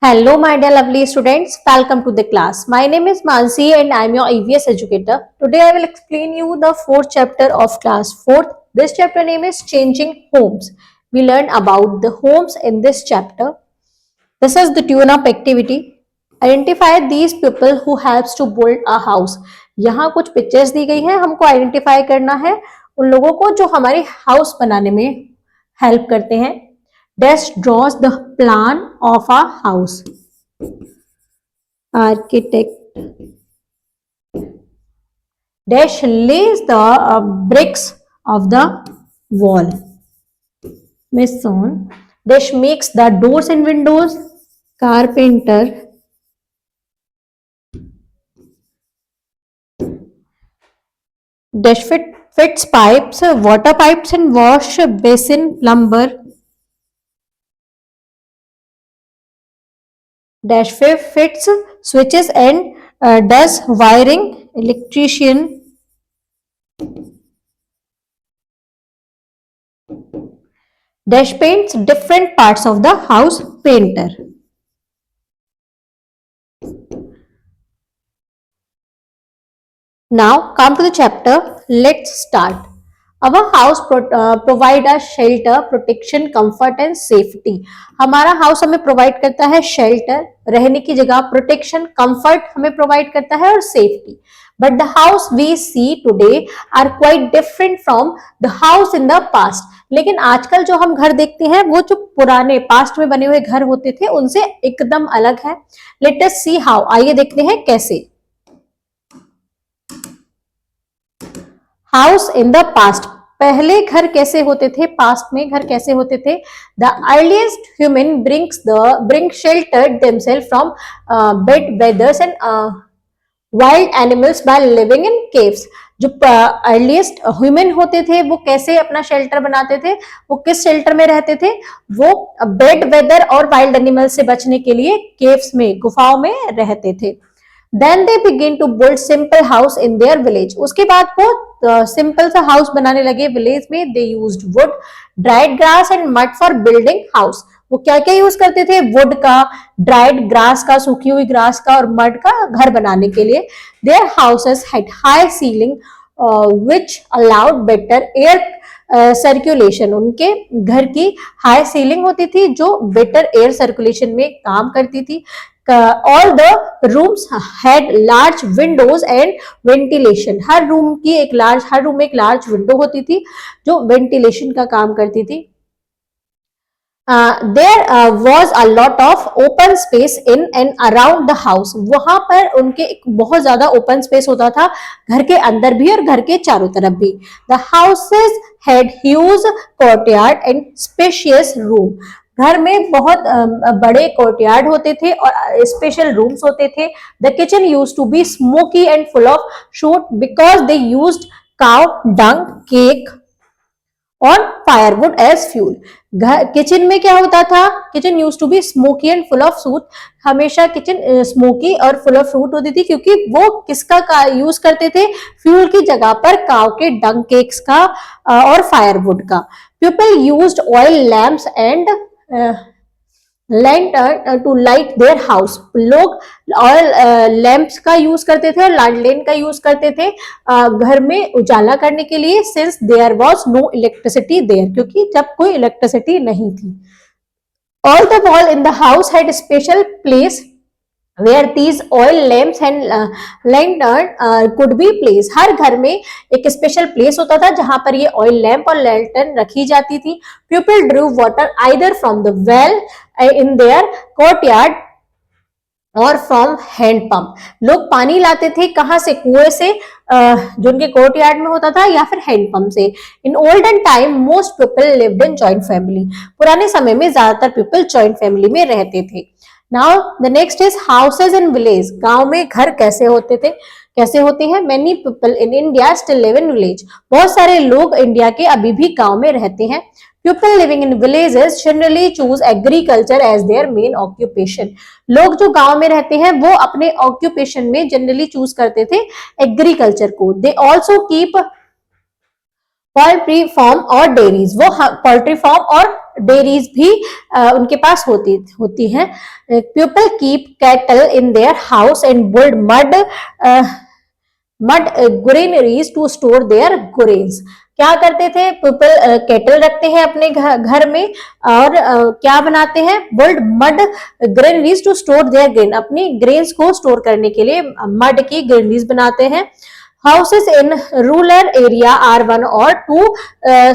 Hello, my dear lovely students. Welcome to the class. My name is Mansi and I am your EVS educator. Today I will explain you the fourth chapter of class 4th. This chapter name is Changing Homes. We learn about the homes in this chapter. This is the tune-up activity. Identify these people who helps to build a house. यहाँ कुछ pictures दी गई हैं, हमको identify करना है उन लोगों को जो हमारे हाउस बनाने में हेल्प करते हैं. Dash draws the plan of a house. Architect. Dash lays the bricks of the wall. Mason. Dash makes the doors and windows. Carpenter. Dash fits pipes, water pipes and wash basin. Plumber. Dash fits switches and does wiring. Electrician. Dash paints different parts of the house. Painter. Now come to the chapter. Let's start. Our house provide a shelter, protection, comfort and safety. हमारा house हमें provide करता है shelter, रहने की जगह, protection, comfort हमें provide करता है और safety. But the house we see today are quite different from the house in the past. लेकिन आजकल जो हम घर देखते हैं वो जो पुराने पास्ट में बने हुए घर होते थे उनसे एकदम अलग है. Let us see how. आइए देखते हैं कैसे. House in the past. पहले घर कैसे होते थे, पास्ट में घर कैसे होते थे. The earliest human bring shelter themselves from bad weathers and wild animals by living in caves. जो अर्लीस्ट ह्यूमन होते थे वो कैसे अपना शेल्टर बनाते थे, वो किस शेल्टर में रहते थे, वो बेड वेदर और वाइल्ड एनिमल से बचने के लिए केव्स में, गुफाओं में रहते थे. Then they begin to build simple house in their village. उसके बाद वो सिंपल सा हाउस बनाने लगे विलेज में. They used wood, dried grass and mud for building house. वो क्या क्या यूज करते थे, वुड का, ड्राइड ग्रास का, सूखी हुई ग्रास का और मड का घर बनाने के लिए. Their houses had high ceiling which allowed better air circulation. उनके घर की हाई सीलिंग होती थी जो बेटर एयर सर्कुलेशन में काम करती थी. All the rooms had large windows and ventilation. Her room में एक लार्ज विंडो होती थी जो वेंटिलेशन का काम करती थी. There was a lot of open space in and around the house. वहां पर उनके एक बहुत ज्यादा ओपन स्पेस होता था, घर के अंदर भी और घर के चारों तरफ भी. The houses had huge courtyard and spacious room. घर में बहुत बड़े कोर्टयार्ड होते थे और स्पेशल रूम्स होते थे. The kitchen used to be smoky and full of soot because they used cow dung, cake और फायरवुड एज फ्यूल. किचन में क्या होता था, kitchen used to be smoky and full of soot. हमेशा kitchen smoky और full of fruit होती थी क्योंकि वो किसका यूज करते थे, फ्यूल की जगह पर काउ के डंग, केक्स का और फायरवुड का. People used oil lamps and lantern to light their house. लोग ऑयल लैंप्स का यूज करते थे और लैंटर्न का यूज करते थे घर में उजाला करने के लिए. Since there was no electricity there, क्योंकि जब कोई इलेक्ट्रिसिटी नहीं थी. All the wall in the house had special place where these oil lamps and lantern could be placed. हर घर में एक स्पेशल प्लेस होता था जहां पर ये ऑयल लैंप और लैंटर्न रखी जाती थी. People drew water either from the well in their courtyard और फ्रॉम हैंड पंप. लोग पानी लाते थे कहां से, कुएं से जो उनके कोर्टयार्ड में होता था, या फिर हैंड पंप से. In olden time most people lived in joint family. पुराने समय में ज्यादातर पीपल जॉइंट फैमिली में रहते थे. Now the next is houses in village. गांव में घर कैसे होते थे, कैसे होते हैं. Many people in India still live in village. बहुत सारे लोग इंडिया के अभी भी गांव में रहते हैं. People living in villages generally choose agriculture as their main occupation. लोग जो गांव में रहते हैं वो अपने occupation में generally choose करते थे agriculture को. They also keep poultry farm और डेयरीज. वो पोल्ट्री फार्म और डेयरीज भी उनके पास होती हैं। People keep cattle in their house and build mud granaries to store their grains. क्या करते थे, पीपल केटल रखते हैं अपने घर में और क्या बनाते हैं, build mud granaries to store their grain, अपनी ग्रेन्स को स्टोर करने के लिए मड की ग्रेनरीज बनाते हैं। Houses in rural area are one और टू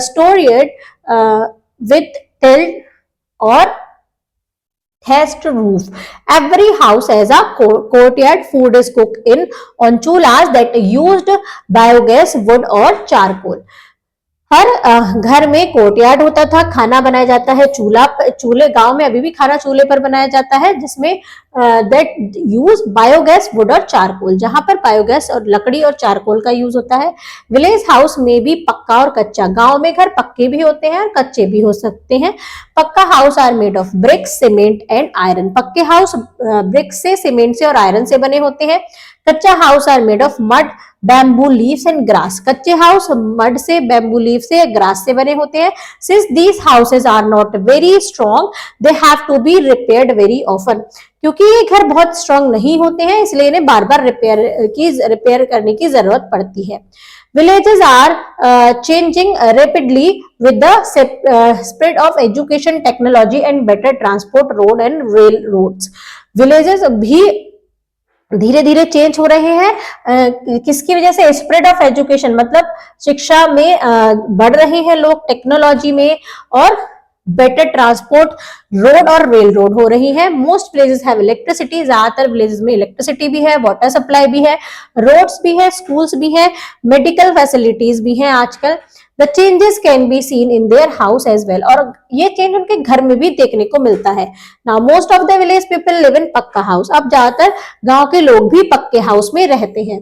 स्टोरीड विथ टिल्ड और thatched roof. Every house has a courtyard. Food is cooked in on chulas that used biogas, wood or charcoal. हर घर में courtyard होता था, खाना बनाया जाता है चूल्हे गांव में अभी भी खाना चूल्हे पर बनाया जाता है, जिसमें दैट यूज बायोगैस, वुड और चारकोल, जहां पर बायोगैस और लकड़ी और चारकोल का यूज होता है। विलेज हाउस में भी पक्का और कच्चा, गांव में घर पक्के भी होते हैं और कच्चे भी हो सकते हैं। Pucca house are made of bricks, cement and iron. पक्के हाउस ब्रिक से, सीमेंट से और आयरन से बने होते हैं। Kutcha house are made of mud, bamboo leaves and grass. कच्चे हाउस मड से, बैम्बू लीव से, ग्रास से बने होते हैं। Since these houses are not very strong they have to be repaired very often. क्योंकि ये घर बहुत स्ट्रॉन्ग नहीं होते हैं, इसलिए इन्हें बार बार रिपेयर करने की जरूरत पड़ती है। Villages are changing rapidly with the spread of education, technology and better transport, road and railroads. Villages भी धीरे धीरे चेंज हो रहे हैं, किसकी वजह से, स्प्रेड ऑफ एजुकेशन, मतलब शिक्षा में बढ़ रहे हैं लोग, टेक्नोलॉजी में, और बेटर ट्रांसपोर्ट, रोड और रेल रोड हो रही है। मोस्ट प्लेसेस हैव इलेक्ट्रिसिटी, ज्यादातर विलेजेस में इलेक्ट्रिसिटी भी है, वाटर सप्लाई भी है, रोड्स भी है, स्कूल्स भी है, मेडिकल फैसिलिटीज भी हैं आजकल। The changes can be seen in their house as well, और ये चेंज उनके घर में भी देखने को मिलता है। Now most of the village people live in pakka house. अब ज्यादातर गांव के लोग भी पक्के हाउस में रहते हैं।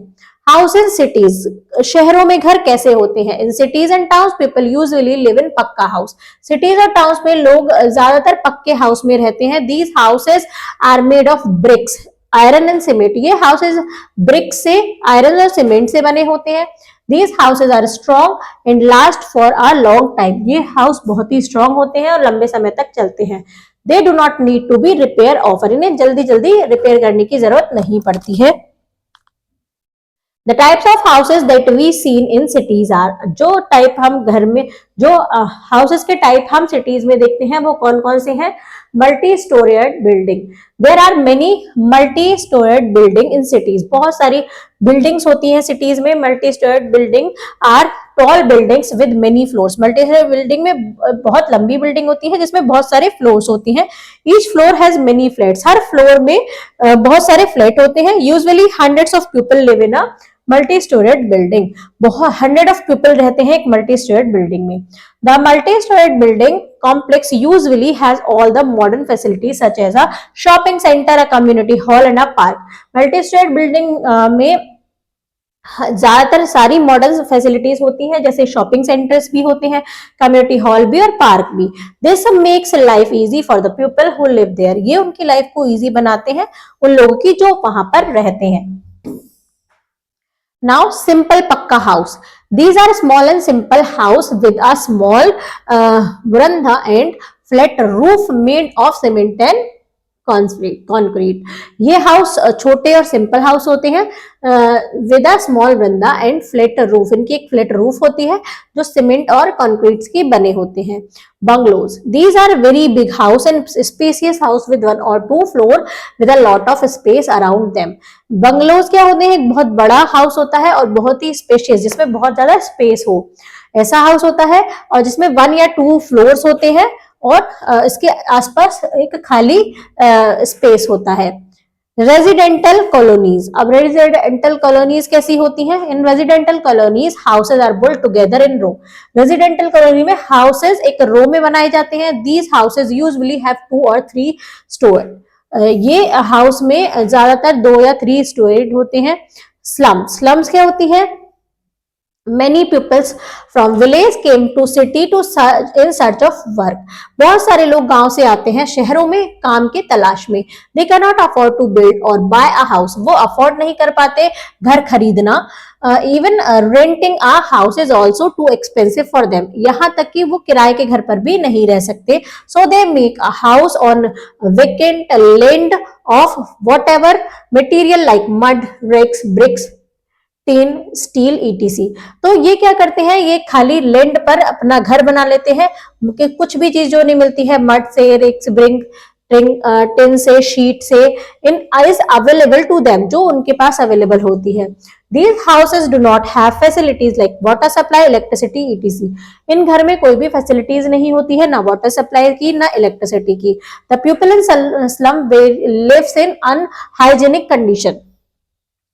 हाउस इन सिटीज, शहरों में घर कैसे होते हैं। In cities and towns people usually live in pakka house. Cities और टाउन्स में लोग ज्यादातर पक्के हाउस में रहते हैं। These houses are made of bricks, iron and cement. ये हाउसेस ब्रिक से, आयरन और सीमेंट से बने होते हैं। These houses are strong and last for a long time. ये हाउस बहुत ही स्ट्रॉन्ग होते हैं और लंबे समय तक चलते हैं। They do not need to be repair often. इन्हें जल्दी जल्दी रिपेयर करने की जरूरत नहीं पड़ती है। The types of houses that we seen in cities are, जो टाइप हम घर में, जो हाउसेस के टाइप हम सिटीज में देखते हैं वो कौन कौन से हैं। Multi storeyed building, there are many multi storeyed building in cities. बहुत सारी बिल्डिंग्स होती हैं सिटीज में। Multi storeyed building are tall buildings with many floors. Multi storeyed building में बहुत लंबी बिल्डिंग होती है जिसमें बहुत सारे फ्लोर्स होती हैं। Each floor has many flats, her floor में बहुत सारे फ्लैट होते हैं। Usually hundreds of people live in a multi storeyed building, बहुत 100 ऑफ पीपल रहते हैं एक मल्टी स्टोरेड बिल्डिंग में। The multi storeyed building complex usually has all the modern facilities such as a shopping center, a community hall and a park. Multi-stored building में ज्यादातर सारी modern facilities होती हैं, जैसे शॉपिंग सेंटर्स भी होते हैं, कम्युनिटी हॉल भी और पार्क भी। This makes life easy for the people who live there. ये उनकी लाइफ को इजी बनाते हैं उन लोगों की जो वहां पर रहते हैं। Now simple pakka house. These are small and simple house with a small veranda and flat roof made of cement and concrete. ये हाउस छोटे और सिंपल हाउस होते हैं with a small veranda and flat roof. इनकी एक flat roof होती है जो सीमेंट और कंक्रीट की बने होते हैं। Bungalows, these are very big house and spacious house with 1 or 2 floor with a lot of space around them. Bungalows क्या होते हैं, एक बहुत बड़ा हाउस होता है और बहुत ही स्पेशियस, जिसमें बहुत ज्यादा स्पेस हो, ऐसा हाउस होता है, और जिसमें 1 या 2 फ्लोर्स होते हैं और इसके आसपास एक खाली स्पेस होता है। रेजिडेंटल कॉलोनीज, अब रेजिडेंटल कॉलोनीज कैसी होती हैं। In residential colonies houses are built together in row. Residential colony में हाउसेज एक रो में बनाए जाते हैं। These houses usually have 2 or 3 storey. ये हाउस में ज्यादातर 2 या 3 स्टोरेड होते हैं। स्लम्स क्या होती है, Many pupils from village came to city to in search of work. बहुत सारे लोग गांव से आते हैं शहरों में काम के तलाश में. They cannot afford to build or buy a house. वो अफोर्ड नहीं कर पाते घर खरीदना. Even renting a house is also too expensive for them. यहाँ तक कि वो किराए के घर पर भी नहीं रह सकते. So they make a house on vacant land of whatever material like mud, bricks, tin, steel, etc. तो ये क्या करते हैं, ये खाली लैंड पर अपना घर बना लेते हैं कि कुछ भी चीज जो नहीं मिलती है मड से, रिक्स, ब्रिंक, टिन से, शीट से, इन इज अवेलेबल टू देम, जो उनके पास अवेलेबल होती है. These houses do not have facilities like water supply, electricity, etc. इन घर में कोई भी फैसिलिटीज नहीं होती है, ना वाटर सप्लाई की ना इलेक्ट्रिसिटी की. The people in slum lives in unhygienic condition.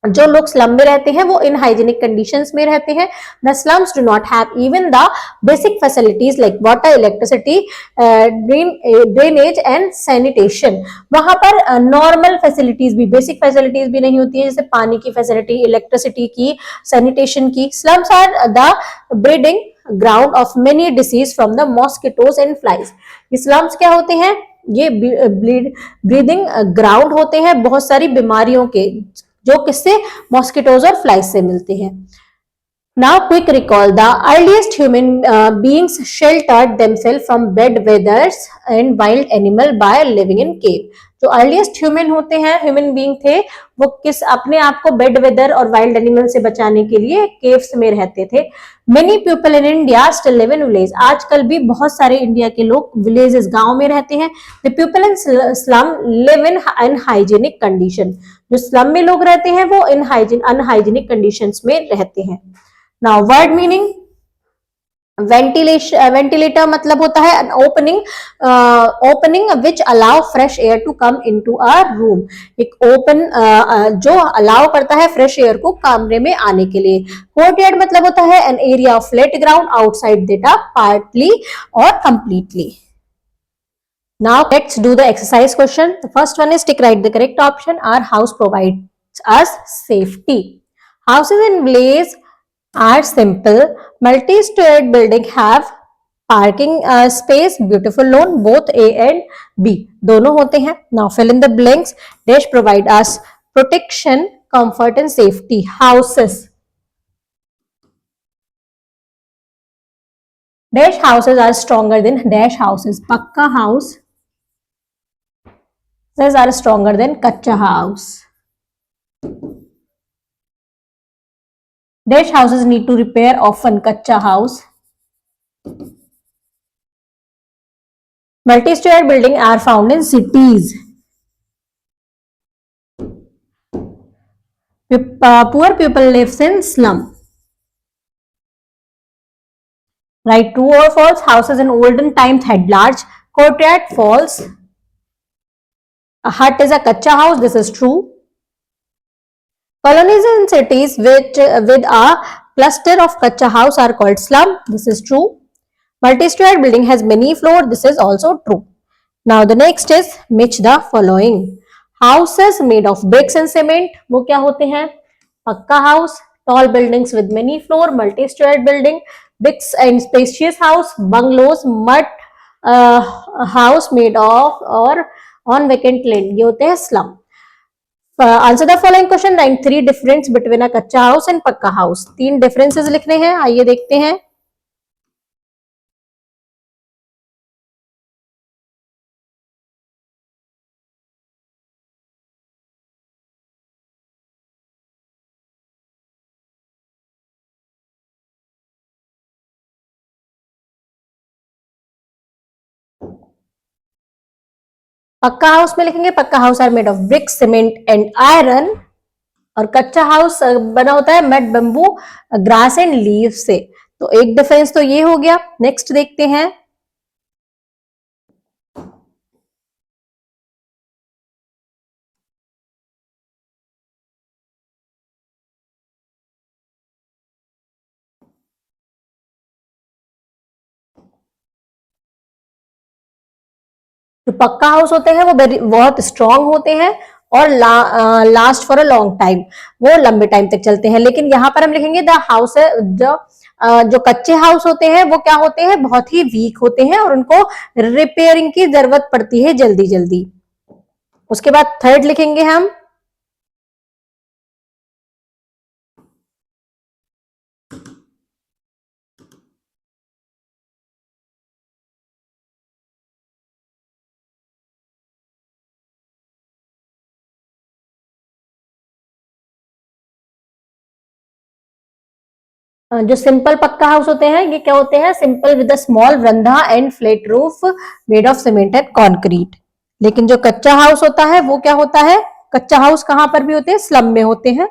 जो लोग स्लम में रहते हैं वो इन हाइजीनिक कंडीशंस में रहते हैं. The slums do not have even the basic facilities like water, electricity, drainage and sanitation. वहां पर नॉर्मल फैसिलिटीज भी, बेसिक फैसिलिटीज भी नहीं होती है, जैसे पानी की फैसिलिटी, इलेक्ट्रिसिटी की, सैनिटेशन की. Slums are the breeding ground of many disease from the mosquitoes and flies. ये स्लम्स क्या होते हैं, ये ब्रीदिंग ग्राउंड होते हैं बहुत सारी बीमारियों के, जो किससे, मॉस्किटोज और फ्लाइज से मिलते हैं. Now quick recall, the earliest human beings sheltered themselves from bad weathers and wild animal by living in cave. जो अर्लीस्ट ह्यूमन होते हैं, ह्यूमन बीइंग थे, वो किस अपने आप को बेड वेदर और वाइल्ड एनिमल से बचाने के लिए केव्स में रहते थे. Many people in India still live in village. आजकल भी बहुत सारे इंडिया के लोग विलेजेस, गांव में रहते हैं. The people in slum live in unhygienic condition. जो स्लम में लोग रहते हैं वो अनहाइजीनिक कंडीशंस में रहते हैं. नाउ वर्ड मीनिंग, वेंटिलेटर मतलब होता है an opening which allow fresh air to come into a room. एक ओपन जो अलाउ करता है फ्रेश एयर को कमरे में आने के लिए. कोर्टयार्ड मतलब होता है an area of flat ground outside data partly or completely. Now let's do the exercise question. The first one is tick right the correct option. Our house provides us safety. Houses in village are simple. Multi-storied building have parking space, beautiful lawn, both A and B दोनों होते हैं. Now fill in the blanks. Dash provide us protection, comfort and safety. Houses. Dash houses are stronger than dash houses. Pakka house are stronger than kacha house. Dash houses need to repair often. Kacha house. Multi-storied buildings are found in cities. Poor people lives in slum. Right, true or false? Houses in olden times had large courtyard. False. A hut is a kacha house. This is true. Colonies in cities with a cluster of kacha house are called slum. This is true. Multi-storied building has many floors. This is also true. Now the next is match the following. Houses made of bricks and cement. वो क्या होते हैं? पक्का house. Tall buildings with many floor. Multi-storied building. Bricks and spacious house. Bungalows. Mud house made of or on vacant land. ये होते हैं slum. Answer the following question. Rank 3 difference between a कच्चा house and पक्का house. 3 differences लिखने हैं, आइए देखते हैं. पक्का हाउस में लिखेंगे pucca house are made of brick, cement and iron. और कच्चा हाउस बना होता है mud, bamboo, grass and leave से. तो एक डिफरेंस तो ये हो गया. नेक्स्ट देखते हैं. जो पक्का हाउस होते हैं वो बहुत स्ट्रॉन्ग होते हैं और last for a long time, वो लंबे टाइम तक चलते हैं। लेकिन यहाँ पर हम लिखेंगे द हाउस, जो कच्चे हाउस होते हैं वो क्या होते हैं, बहुत ही वीक होते हैं और उनको रिपेयरिंग की जरूरत पड़ती है जल्दी जल्दी। उसके बाद थर्ड लिखेंगे हम, जो सिंपल पक्का हाउस होते हैं ये क्या होते हैं, simple with a small veranda and flat roof made of cement and concrete. लेकिन जो कच्चा हाउस होता है वो क्या होता है, कच्चा हाउस कहां पर भी होते हैं, स्लम में होते हैं।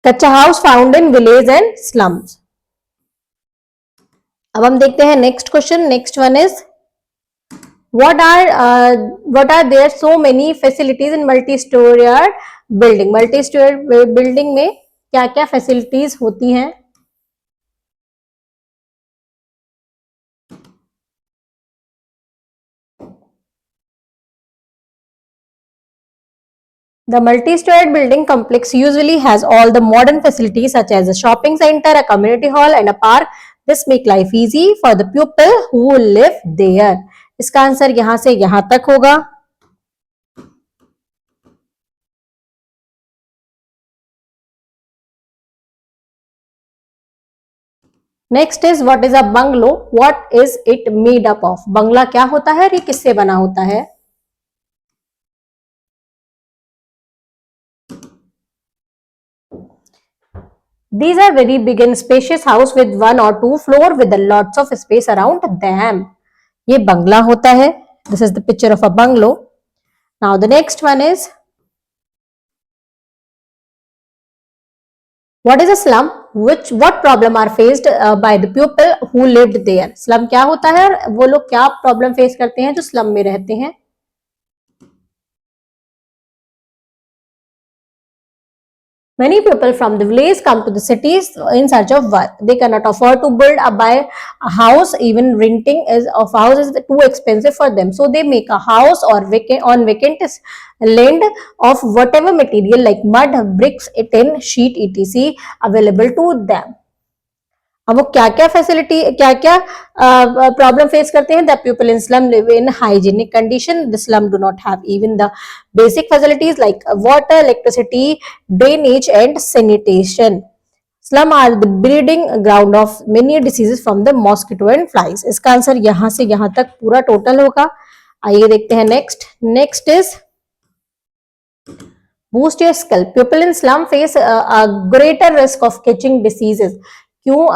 Kutcha house found in village and slums. अब हम देखते हैं next question. Next one is what are there so many facilities in multi-storied building? multi-storied building में क्या क्या फैसिलिटीज होती हैं? The multi-storied building complex usually has all the modern facilities such as a shopping center, a community hall and a park. This make life easy for the people who live there. इसका answer यहां से यहां तक होगा। Next is what is a bungalow, what is it made up of? बंगला क्या होता है और ये किससे बना होता है? These are very big and spacious house with one or two floor with a lots of space around them. ये बंगला होता है। This is the picture of a bungalow. Now the next one is what is a slum? What problem are faced by the people who lived there? Slum क्या होता है और वो लोग क्या प्रॉब्लम फेस करते हैं जो स्लम में रहते हैं? Many people from the village come to the cities in search of work. They cannot afford to buy a house. Even renting of house is too expensive for them. So they make a house or on vacant land of whatever material like mud, bricks, tin, sheet, etc. available to them. अब वो क्या क्या facility, क्या क्या problem face करते हैं? The people in slum live in hygienic condition, the slum do not have even the basic facilities like water, electricity, drainage and sanitation. Slum are the breeding ground of many diseases from the mosquito and flies. इसका answer यहां से यहां तक पूरा total होगा। आइए देखते हैं next. Next is boost your skill. People in slum face a greater risk of catching diseases. क्यों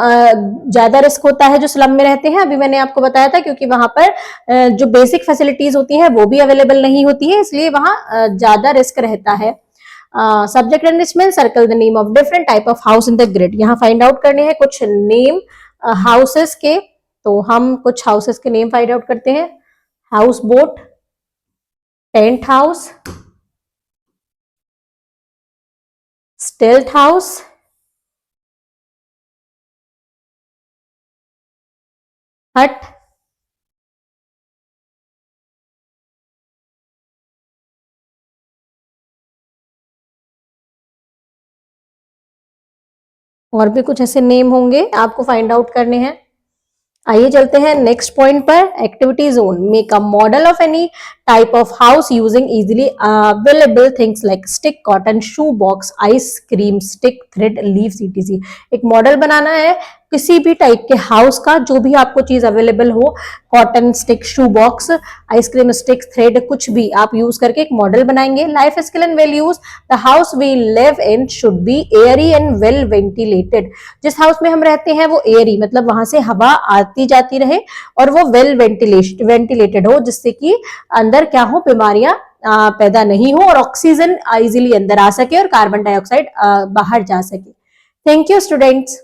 ज्यादा रिस्क होता है जो स्लम में रहते हैं? अभी मैंने आपको बताया था क्योंकि वहां पर जो बेसिक फैसिलिटीज होती है वो भी अवेलेबल नहीं होती है, इसलिए वहां ज्यादा रिस्क रहता है। Subject enrichment, circle the name of different type of house in the grid. यहाँ फाइंड आउट करने हैं कुछ नेम हाउसेस के, तो हम कुछ हाउसेस के नेम फाइंड आउट करते हैं। हाउस बोट, टेंट हाउस, स्टिल्ट हाउस, हट, और भी कुछ ऐसे नेम होंगे आपको फाइंड आउट करने हैं। आइए चलते हैं नेक्स्ट पॉइंट पर। Activity zone, make a model of any type of house using easily available things like stick, cotton, shoe box, ice cream stick, thread, leaves etc। एक मॉडल बनाना है किसी भी टाइप के हाउस का, जो भी आपको चीज अवेलेबल हो, cotton stick, shoe box, ice cream stick, thread, कुछ भी आप यूज करके एक मॉडल बनाएंगे। Life skill and values, the house we live in should be airy and well ventilated. जिस हाउस में हम रहते हैं वो एयरी मतलब वहां से हवा आती जाती रहे और वो वेल वेंटिलेटेड हो, जिससे कि अंदर क्या हो, बीमारियां पैदा नहीं हो और ऑक्सीजन इजिली अंदर आ सके और कार्बन डाइऑक्साइड बाहर जा सके। Thank you students.